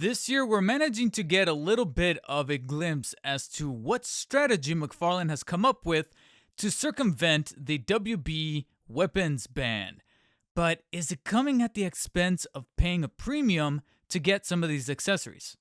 This year, we're managing to get a little bit of a glimpse as to what strategy McFarlane has come up with to circumvent the WB weapons ban. But is it coming at the expense of paying a premium to get some of these accessories?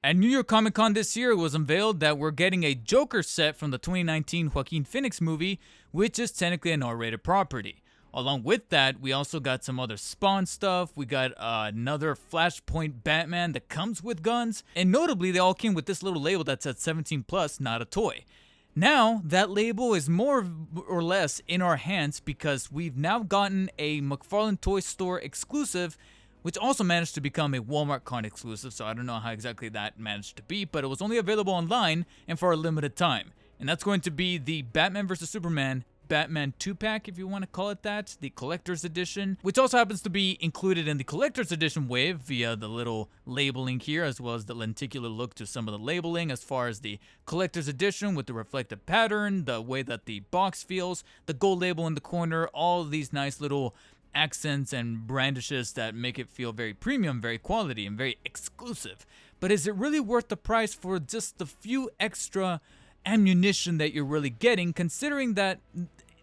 At New York Comic Con this year, it was unveiled that we're getting a Joker set from the 2019 Joaquin Phoenix movie, which is technically an R-rated property. Along with that, we also got some other Spawn stuff. We got another Flashpoint Batman that comes with guns. And notably, they all came with this little label that said 17 plus, not a toy. Now, that label is more or less in our hands because we've now gotten a McFarlane Toy Store exclusive, which also managed to become a Walmart Con exclusive, so I don't know how exactly that managed to be, but it was only available online and for a limited time. And that's going to be the Batman vs. Superman Batman 2-pack, if you want to call it that, the collector's edition, which also happens to be included in the collector's edition wave via the little labeling here, as well as the lenticular look to some of the labeling as far as the collector's edition with the reflective pattern, the way that the box feels, the gold label in the corner, all of these nice little accents and brandishes that make it feel very premium, very quality, and very exclusive. But is it really worth the price for just the few extra ammunition that you're really getting, considering that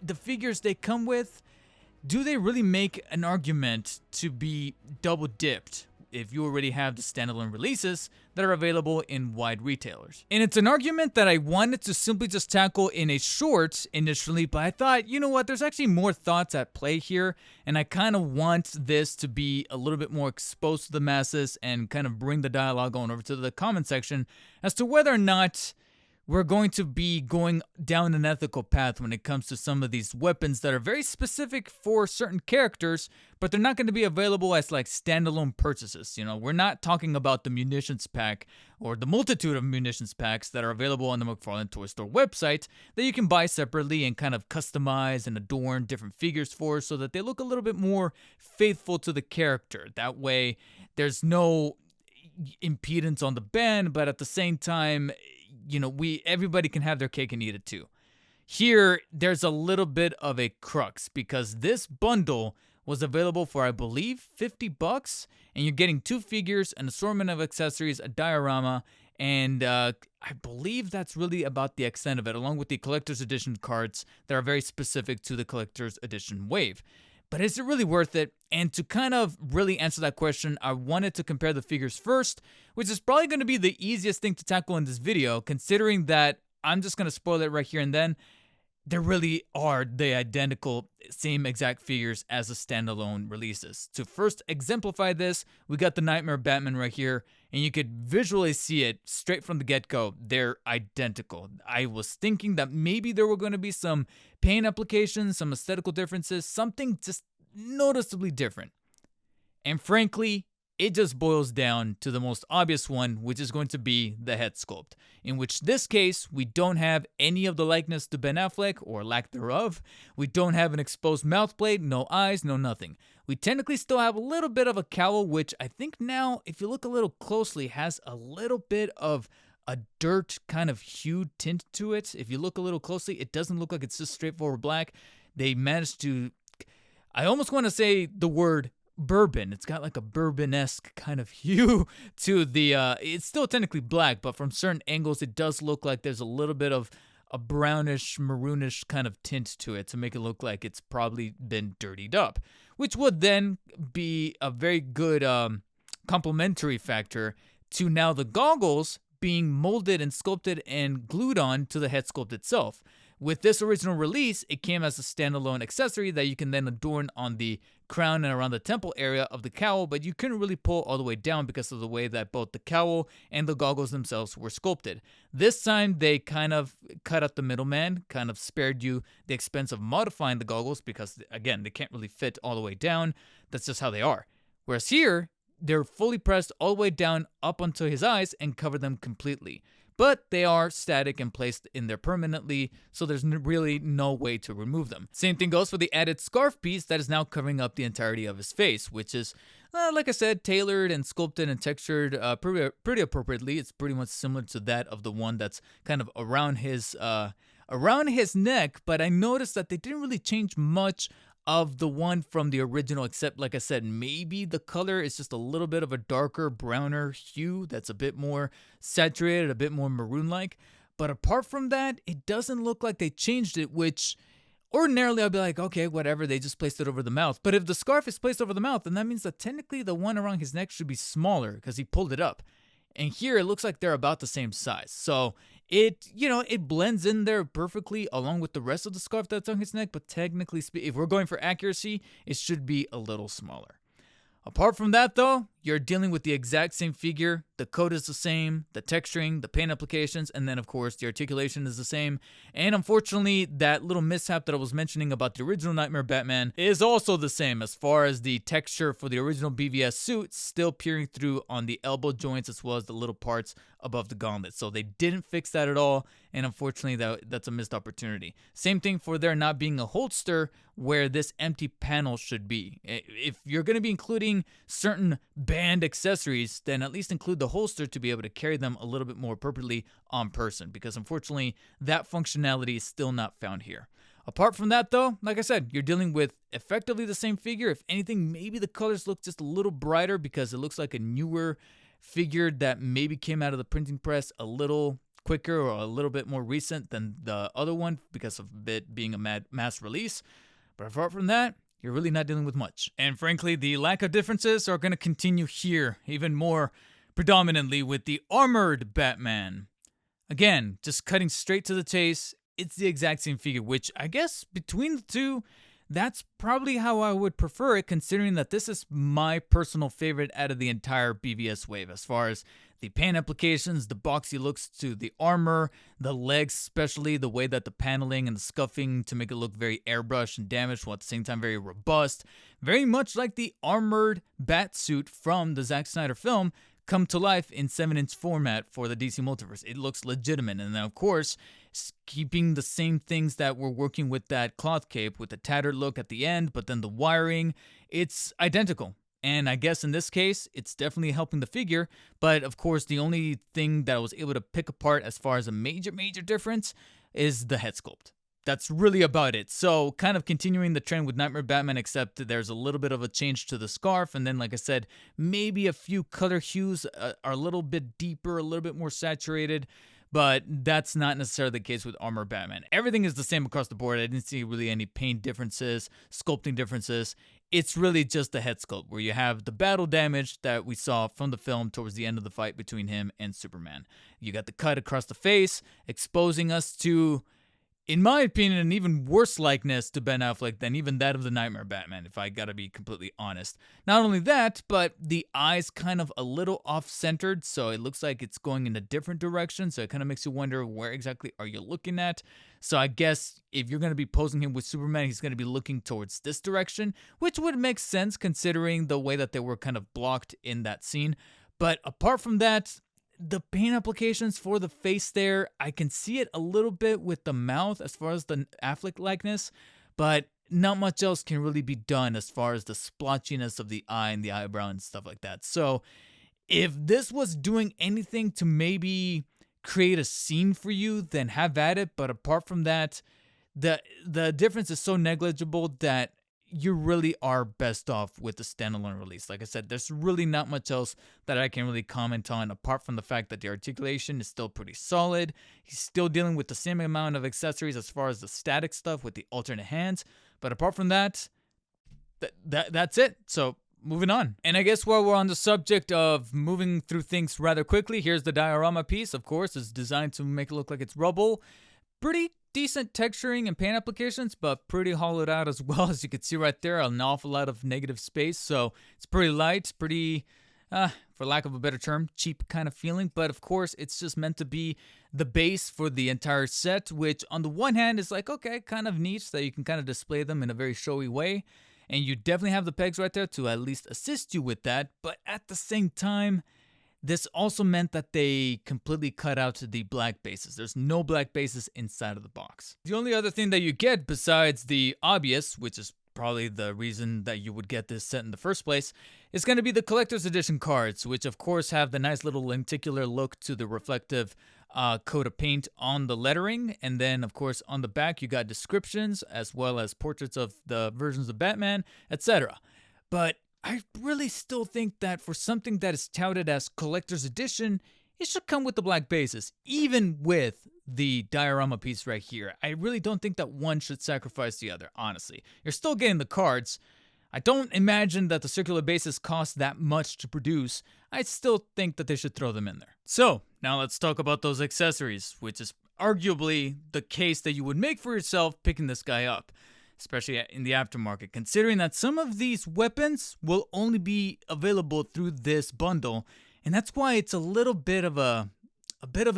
the figures they come with, do they really make an argument to be double dipped if you already have the standalone releases that are available in wide retailers? And it's an argument that I wanted to simply just tackle in a short initially, but I thought, you know what, there's actually more thoughts at play here, and I kind of want this to be a little bit more exposed to the masses and kind of bring the dialogue on over to the comment section as to whether or not we're going to be going down an ethical path when it comes to some of these weapons that are very specific for certain characters, but they're not going to be available as like standalone purchases. You know, we're not talking about the munitions pack or the multitude of munitions packs that are available on the McFarlane Toy Store website that you can buy separately and kind of customize and adorn different figures for so that they look a little bit more faithful to the character. That way, there's no impedance on the ban, but at the same time, you know, everybody can have their cake and eat it too. Here, there's a little bit of a crux because this bundle was available for, I believe, $50, and you're getting 2 figures, an assortment of accessories, a diorama, and I believe that's really about the extent of it, along with the collector's edition cards that are very specific to the collector's edition wave. But is it really worth it? And to kind of really answer that question, I wanted to compare the figures first, which is probably going to be the easiest thing to tackle in this video, considering that I'm just going to spoil it right here and then. There really are the identical same exact figures as the standalone releases. To first exemplify this, we got the Nightmare Batman right here, and you could visually see it straight from the get-go. They're identical. I was thinking that maybe there were going to be some paint applications, some aesthetical differences, something just noticeably different. And frankly, it just boils down to the most obvious one, which is going to be the head sculpt, in which this case, we don't have any of the likeness to Ben Affleck, or lack thereof. We don't have an exposed mouth plate, no eyes, no nothing. We technically still have a little bit of a cowl, which I think now, if you look a little closely, has a little bit of a dirt kind of hue tint to it. If you look a little closely, it doesn't look like it's just straightforward black. They managed to, I almost want to say the word bourbon. It's got like a bourbon-esque kind of hue to the, it's still technically black, but from certain angles, it does look like there's a little bit of a brownish, maroonish kind of tint to it to make it look like it's probably been dirtied up, which would then be a very good complementary factor to now the goggles being molded and sculpted and glued on to the head sculpt itself. With this original release, it came as a standalone accessory that you can then adorn on the crown and around the temple area of the cowl, but you couldn't really pull all the way down because of the way that both the cowl and the goggles themselves were sculpted. This time, they kind of cut out the middleman, kind of spared you the expense of modifying the goggles because, again, they can't really fit all the way down. That's just how they are. Whereas here, they're fully pressed all the way down up onto his eyes and cover them completely. But they are static and placed in there permanently, so there's really no way to remove them. Same thing goes for the added scarf piece that is now covering up the entirety of his face, which is, like I said, tailored and sculpted and textured pretty appropriately. It's pretty much similar to that of the one that's kind of around his neck, but I noticed that they didn't really change much of the one from the original, except like I said, maybe the color is just a little bit of a darker, browner hue that's a bit more saturated, a bit more maroon-like. But apart from that, it doesn't look like they changed it, which ordinarily I'd be like, okay, whatever, they just placed it over the mouth. But if the scarf is placed over the mouth, then that means that technically the one around his neck should be smaller because he pulled it up. And here it looks like they're about the same size. So it blends in there perfectly along with the rest of the scarf that's on his neck. But technically, if we're going for accuracy, it should be a little smaller. Apart from that, though, you're dealing with the exact same figure. The coat is the same, the texturing, the paint applications, and then, of course, the articulation is the same. And unfortunately, that little mishap that I was mentioning about the original Nightmare Batman is also the same as far as the texture for the original BVS suit still peering through on the elbow joints as well as the little parts above the gauntlet. So they didn't fix that at all, and unfortunately, that's a missed opportunity. Same thing for there not being a holster where this empty panel should be. If you're going to be including certain band accessories, then at least include the holster to be able to carry them a little bit more appropriately on person, because unfortunately that functionality is still not found here. Apart from that, though, like I said, you're dealing with effectively the same figure. If anything, maybe the colors look just a little brighter because it looks like a newer figure that maybe came out of the printing press a little quicker or a little bit more recent than the other one because of it being a mass release. But apart from that, you're really not dealing with much. And frankly, the lack of differences are going to continue here even more predominantly with the armored Batman. Again, just cutting straight to the chase, it's the exact same figure, which I guess between the two, that's probably how I would prefer it, considering that this is my personal favorite out of the entire BVS wave as far as the paint applications, the boxy looks to the armor, the legs especially, the way that the paneling and the scuffing to make it look very airbrushed and damaged while at the same time very robust. Very much like the armored bat suit from the Zack Snyder film come to life in 7-inch format for the DC Multiverse. It looks legitimate. And then, of course, keeping the same things that we're working with that cloth cape with the tattered look at the end, but then the wiring, it's identical. And I guess in this case, it's definitely helping the figure. But of course, the only thing that I was able to pick apart as far as a major difference is the head sculpt. That's really about it. So kind of continuing the trend with Nightmare Batman, except there's a little bit of a change to the scarf. And then, like I said, maybe a few color hues are a little bit deeper, a little bit more saturated. But that's not necessarily the case with Armor Batman. Everything is the same across the board. I didn't see really any paint differences, sculpting differences. It's really just the head sculpt where you have the battle damage that we saw from the film towards the end of the fight between him and Superman. You got the cut across the face, exposing us to, in my opinion, an even worse likeness to Ben Affleck than even that of the Nightmare Batman, if I gotta be completely honest. Not only that, but the eyes kind of a little off-centered, so it looks like it's going in a different direction, so it kind of makes you wonder where exactly are you looking at. So I guess if you're gonna be posing him with Superman, he's gonna be looking towards this direction, which would make sense considering the way that they were kind of blocked in that scene. But apart from that, the paint applications for the face there, I can see it a little bit with the mouth as far as the Affleck likeness, but not much else can really be done as far as the splotchiness of the eye and the eyebrow and stuff like that. So if this was doing anything to maybe create a scene for you, then have at it. But apart from that, the difference is so negligible that you really are best off with the standalone release. Like I said, there's really not much else that I can really comment on apart from the fact that the articulation is still pretty solid. He's still dealing with the same amount of accessories as far as the static stuff with the alternate hands. But apart from that, that's it. So moving on. And I guess while we're on the subject of moving through things rather quickly, here's the diorama piece. Of course, it's designed to make it look like it's rubble. Pretty decent texturing and paint applications, but pretty hollowed out as well. As you can see right there, an awful lot of negative space. So it's pretty light, pretty, for lack of a better term, cheap kind of feeling. But of course, it's just meant to be the base for the entire set, which on the one hand is like, okay, kind of neat so that you can kind of display them in a very showy way. And you definitely have the pegs right there to at least assist you with that. But at the same time, this also meant that they completely cut out the black bases. There's no black bases inside of the box. The only other thing that you get besides the obvious, which is probably the reason that you would get this set in the first place, is going to be the collector's edition cards, which of course have the nice little lenticular look to the reflective coat of paint on the lettering. And then, of course, on the back, you got descriptions as well as portraits of the versions of Batman, etc. But I really still think that for something that is touted as collector's edition, it should come with the black bases, even with the diorama piece right here. I really don't think that one should sacrifice the other, honestly. You're still getting the cards. I don't imagine that the circular bases cost that much to produce. I still think that they should throw them in there. So, now let's talk about those accessories, which is arguably the case that you would make for yourself picking this guy up, especially in the aftermarket, considering that some of these weapons will only be available through this bundle, and that's why it's a little bit of a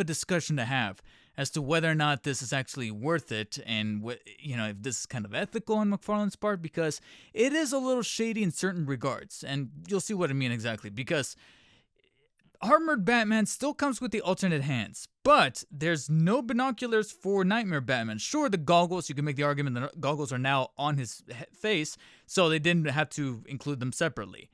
discussion to have as to whether or not this is actually worth it, and if this is kind of ethical on McFarlane's part, because it is a little shady in certain regards, and you'll see what I mean exactly. Because Armored Batman still comes with the alternate hands, but there's no binoculars for Nightmare Batman. Sure, the goggles, you can make the argument that the goggles are now on his face, so they didn't have to include them separately.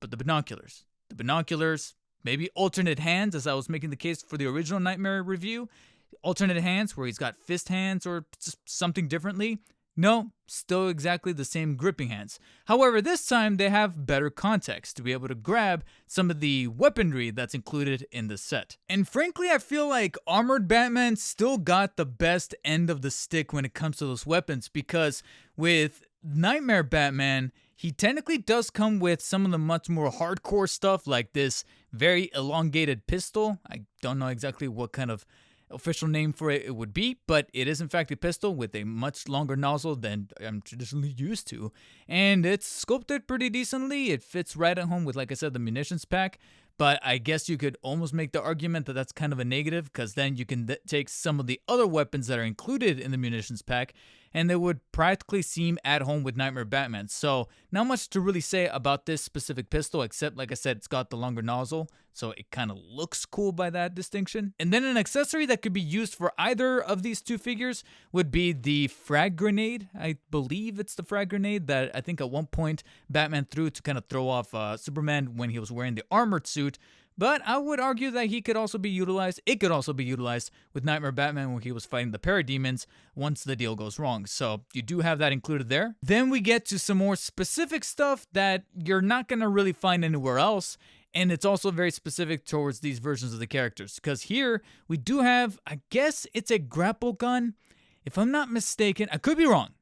But the binoculars, maybe alternate hands, as I was making the case for the original Nightmare review, alternate hands where he's got fist hands or just something differently. No, still exactly the same gripping hands. However, this time they have better context to be able to grab some of the weaponry that's included in the set. And frankly, I feel like Armored Batman still got the best end of the stick when it comes to those weapons, because with Nightmare Batman, he technically does come with some of the much more hardcore stuff, like this very elongated pistol. I don't know exactly what kind of official name for it would be, but it is in fact a pistol with a much longer nozzle than I'm traditionally used to, and it's sculpted pretty decently. It fits right at home with, like I said, the munitions pack. But I guess you could almost make the argument that that's kind of a negative, because then you can take some of the other weapons that are included in the munitions pack, and they would practically seem at home with Nightmare Batman. So not much to really say about this specific pistol, except, like I said, it's got the longer nozzle, so it kind of looks cool by that distinction. And then an accessory that could be used for either of these two figures would be the frag grenade. I believe it's the frag grenade that I think at one point Batman threw to kind of throw off Superman when he was wearing the armored suit. But I would argue that it could also be utilized with Nightmare Batman when he was fighting the parademons once the deal goes wrong. So you do have that included there. Then we get to some more specific stuff that you're not going to really find anywhere else. And it's also very specific towards these versions of the characters. Because here we do have, I guess it's a grapple gun. If I'm not mistaken, I could be wrong,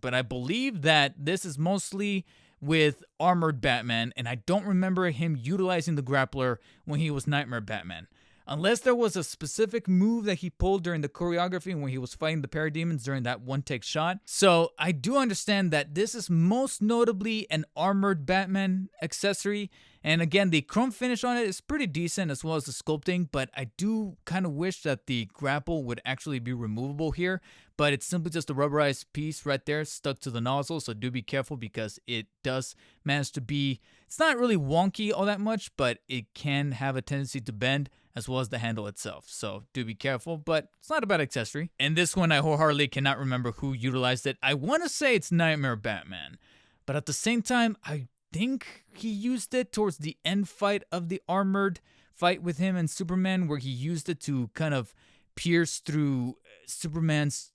but I believe that this is mostly with Armored Batman, and I don't remember him utilizing the grappler when he was Nightmare Batman. Unless there was a specific move that he pulled during the choreography when he was fighting the parademons during that one-take shot. So I do understand that this is most notably an Armored Batman accessory. And again, the chrome finish on it is pretty decent, as well as the sculpting, but I do kind of wish that the grapple would actually be removable here. But it's simply just a rubberized piece right there stuck to the nozzle, so do be careful, because it does manage to be, it's not really wonky all that much, but it can have a tendency to bend, as well as the handle itself. So do be careful, but it's not a bad accessory. And this one, I wholeheartedly cannot remember who utilized it. I want to say it's Nightmare Batman, but at the same time, I think he used it towards the end fight of the armored fight with him and Superman, where he used it to kind of pierce through Superman's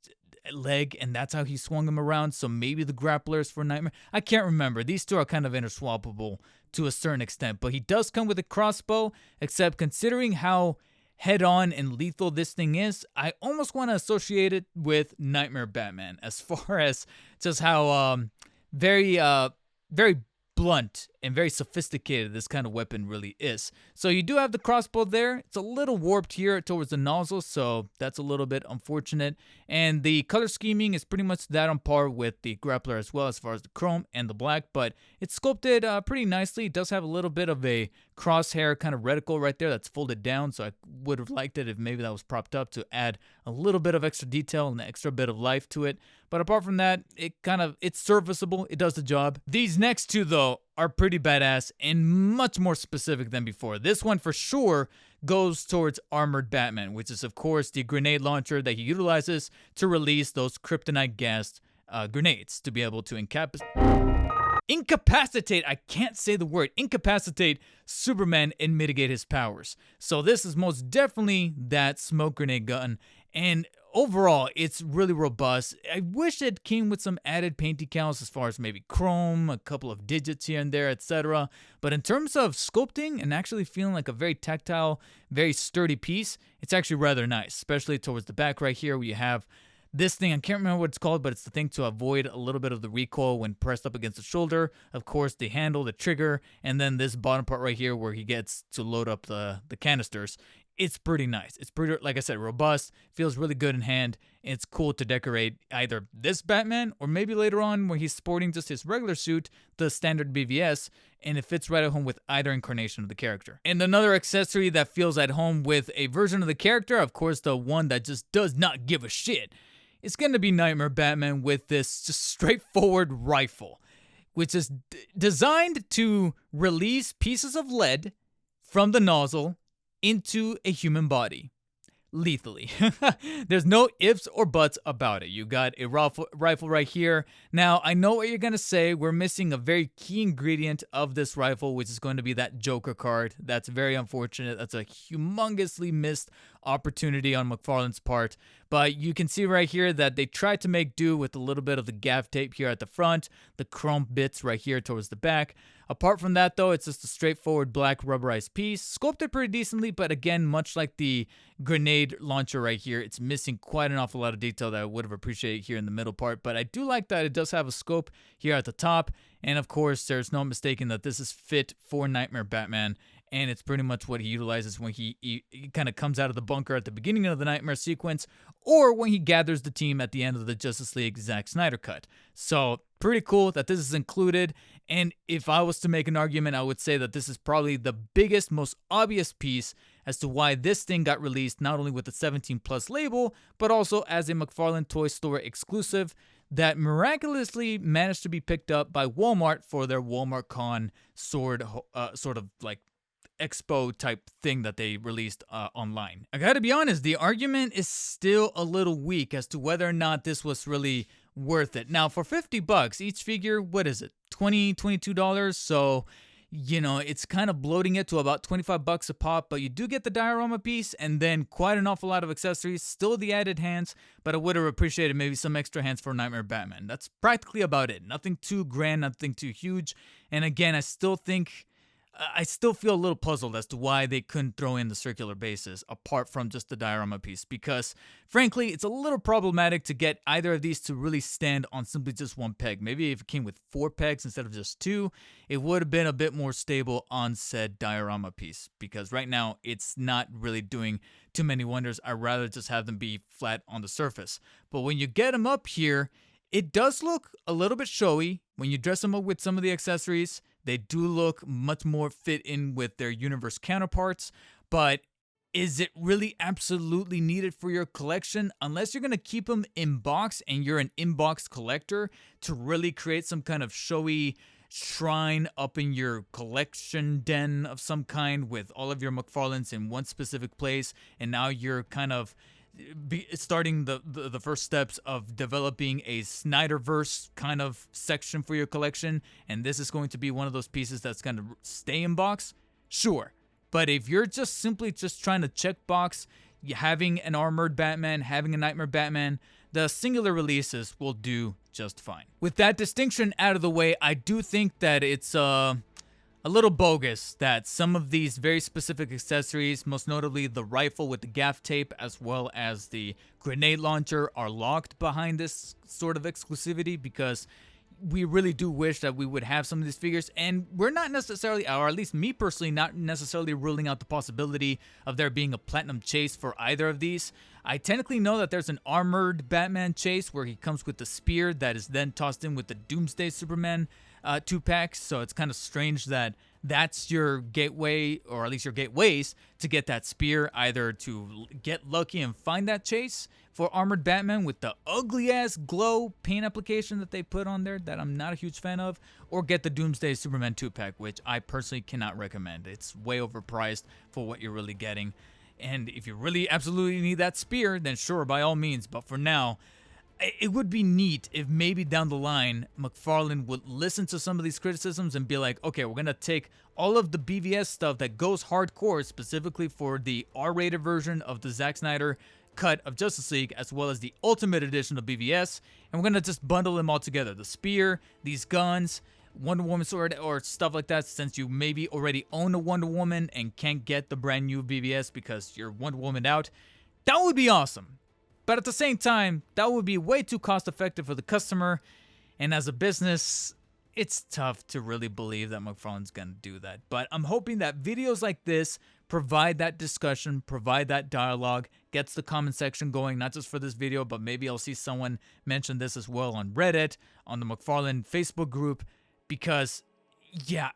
leg, and that's how he swung him around. So maybe the grapplers for Nightmare, I can't remember. These two are kind of interswappable to a certain extent, but he does come with a crossbow, except considering how head-on and lethal this thing is, I almost want to associate it with Nightmare Batman, as far as just how very blunt and very sophisticated this kind of weapon really is. So you do have the crossbow there. It's a little warped here towards the nozzle, so that's a little bit unfortunate. And the color scheming is pretty much that on par with the grappler as well, as far as the chrome and the black, but it's sculpted pretty nicely. It does have a little bit of a crosshair kind of reticle right there that's folded down, so I would have liked it if maybe that was propped up to add a little bit of extra detail and an extra bit of life to it. But apart from that, it's serviceable. It does the job. These next two, though, are pretty badass and much more specific than before. This one for sure goes towards Armored Batman, which is of course the grenade launcher that he utilizes to release those kryptonite gas grenades to be able to incapacitate, I can't say the word, incapacitate Superman and mitigate his powers. So this is most definitely that smoke grenade gun, and overall, it's really robust. I wish it came with some added paint decals as far as maybe chrome, a couple of digits here and there, etc. But in terms of sculpting and actually feeling like a very tactile, very sturdy piece, it's actually rather nice, especially towards the back right here where you have this thing. I can't remember what it's called, but it's the thing to avoid a little bit of the recoil when pressed up against the shoulder. Of course, the handle, the trigger, and then this bottom part right here where he gets to load up the canisters. It's pretty nice. It's pretty, like I said, robust, feels really good in hand. It's cool to decorate either this Batman or maybe later on where he's sporting just his regular suit, the standard BVS, and it fits right at home with either incarnation of the character. And another accessory that feels at home with a version of the character, of course, the one that just does not give a shit, it's going to be Nightmare Batman with this just straightforward rifle, which is designed to release pieces of lead from the nozzle into a human body lethally. There's no ifs or buts about it. You got a rifle right here. Now, I know what you're going to say. We're missing a very key ingredient of this rifle, which is going to be that Joker card. That's very unfortunate. That's a humongously missed opportunity on McFarlane's part. But you can see right here that they tried to make do with a little bit of the gaff tape here at the front, the chrome bits right here towards the back. Apart from that, though, it's just a straightforward black rubberized piece, sculpted pretty decently, but again, much like the grenade launcher right here, it's missing quite an awful lot of detail that I would have appreciated here in the middle part, but I do like that it does have a scope here at the top, and of course, there's no mistaking that this is fit for Nightmare Batman, and it's pretty much what he utilizes when he kind of comes out of the bunker at the beginning of the Nightmare sequence, or when he gathers the team at the end of the Justice League Zack Snyder cut. So, pretty cool that this is included, and if I was to make an argument, I would say that this is probably the biggest, most obvious piece as to why this thing got released not only with the 17+ label, but also as a McFarlane Toy Store exclusive that miraculously managed to be picked up by Walmart for their Walmart Con sort of like expo type thing that they released online. I gotta be honest, the argument is still a little weak as to whether or not this was really worth it. Now, for $50 each figure, what is it? $22, so you know, it's kind of bloating it to about $25 a pop, but you do get the diorama piece and then quite an awful lot of accessories, still the added hands, but I would have appreciated maybe some extra hands for Nightmare Batman. That's practically about it. Nothing too grand, nothing too huge. And again, I still feel a little puzzled as to why they couldn't throw in the circular bases apart from just the diorama piece, because frankly, it's a little problematic to get either of these to really stand on simply just one peg. Maybe if it came with 4 pegs instead of just 2, it would have been a bit more stable on said diorama piece, because right now it's not really doing too many wonders. I'd rather just have them be flat on the surface. But when you get them up here, it does look a little bit showy. When you dress them up with some of the accessories, they do look much more fit in with their universe counterparts, but is it really absolutely needed for your collection? Unless you're going to keep them in box and you're an in-box collector to really create some kind of showy shrine up in your collection den of some kind with all of your McFarlanes in one specific place, and now you're kind of starting the first steps of developing a Snyderverse kind of section for your collection, and this is going to be one of those pieces that's going to stay in box, sure. But if you're just simply just trying to check box, having an armored Batman, having a Nightmare Batman, the singular releases will do just fine. With that distinction out of the way, I do think that it's a little bogus that some of these very specific accessories, most notably the rifle with the gaff tape as well as the grenade launcher, are locked behind this sort of exclusivity, because we really do wish that we would have some of these figures, and we're not necessarily, or at least me personally, not necessarily ruling out the possibility of there being a platinum chase for either of these. I technically know that there's an armored Batman chase where he comes with the spear that is then tossed in with the Doomsday Superman 2-packs, so it's kind of strange that that's your gateway, or at least your gateways, to get that spear, either to get lucky and find that chase for armored Batman with the ugly-ass glow paint application that they put on there that I'm not a huge fan of, or get the Doomsday Superman 2-pack, which I personally cannot recommend. It's way overpriced for what you're really getting, and if you really absolutely need that spear, then sure, by all means, but for now, it would be neat if maybe down the line McFarlane would listen to some of these criticisms and be like, okay, we're gonna take all of the BVS stuff that goes hardcore specifically for the R-rated version of the Zack Snyder cut of Justice League, as well as the Ultimate Edition of BVS, and we're gonna just bundle them all together. The spear, these guns, Wonder Woman sword, or stuff like that, since you maybe already own a Wonder Woman and can't get the brand new BVS because you're Wonder Woman out. That would be awesome. But at the same time, that would be way too cost effective for the customer, and as a business, it's tough to really believe that McFarlane's gonna do that. But I'm hoping that videos like this provide that discussion, provide that dialogue, gets the comment section going, not just for this video, but maybe I'll see someone mention this as well on Reddit, on the McFarlane Facebook group, because yeah,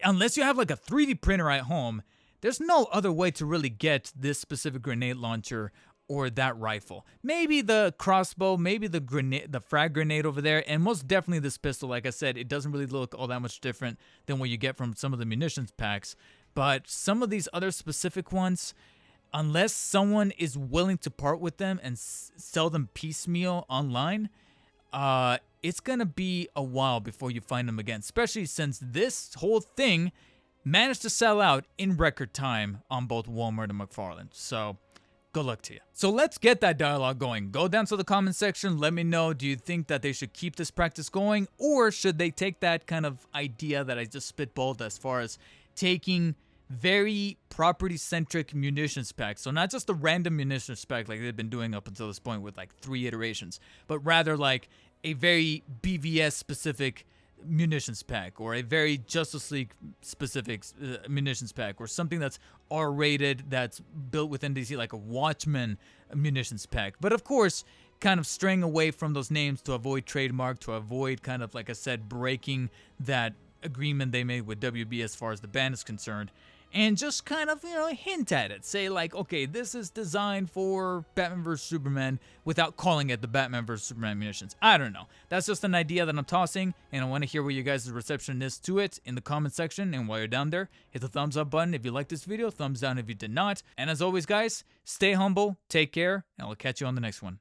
unless you have like a 3D printer at home, there's no other way to really get this specific grenade launcher or that rifle. Maybe the crossbow, maybe the grenade, the frag grenade over there, and most definitely this pistol. Like I said, it doesn't really look all that much different than what you get from some of the munitions packs. But some of these other specific ones, unless someone is willing to part with them and sell them piecemeal online, it's gonna be a while before you find them again, especially since this whole thing managed to sell out in record time on both Walmart and McFarlane. So good luck to you. So let's get that dialogue going. Go down to the comment section. Let me know, do you think that they should keep this practice going, or should they take that kind of idea that I just spitballed as far as taking very property-centric munitions packs? So not just the random munitions pack like they've been doing up until this point with like 3 iterations, but rather like a very BVS specific munitions pack, or a very Justice League specific munitions pack, or something that's R-rated, that's built within DC, like a Watchmen munitions pack. But of course, kind of straying away from those names to avoid trademark, to avoid kind of, like I said, breaking that agreement they made with WB as far as the band is concerned, and just kind of, hint at it. Say like, okay, this is designed for Batman vs. Superman without calling it the Batman vs. Superman munitions. I don't know. That's just an idea that I'm tossing, and I want to hear what you guys' reception is to it in the comment section. And while you're down there, hit the thumbs up button if you liked this video, thumbs down if you did not. And as always, guys, stay humble, take care, and I'll catch you on the next one.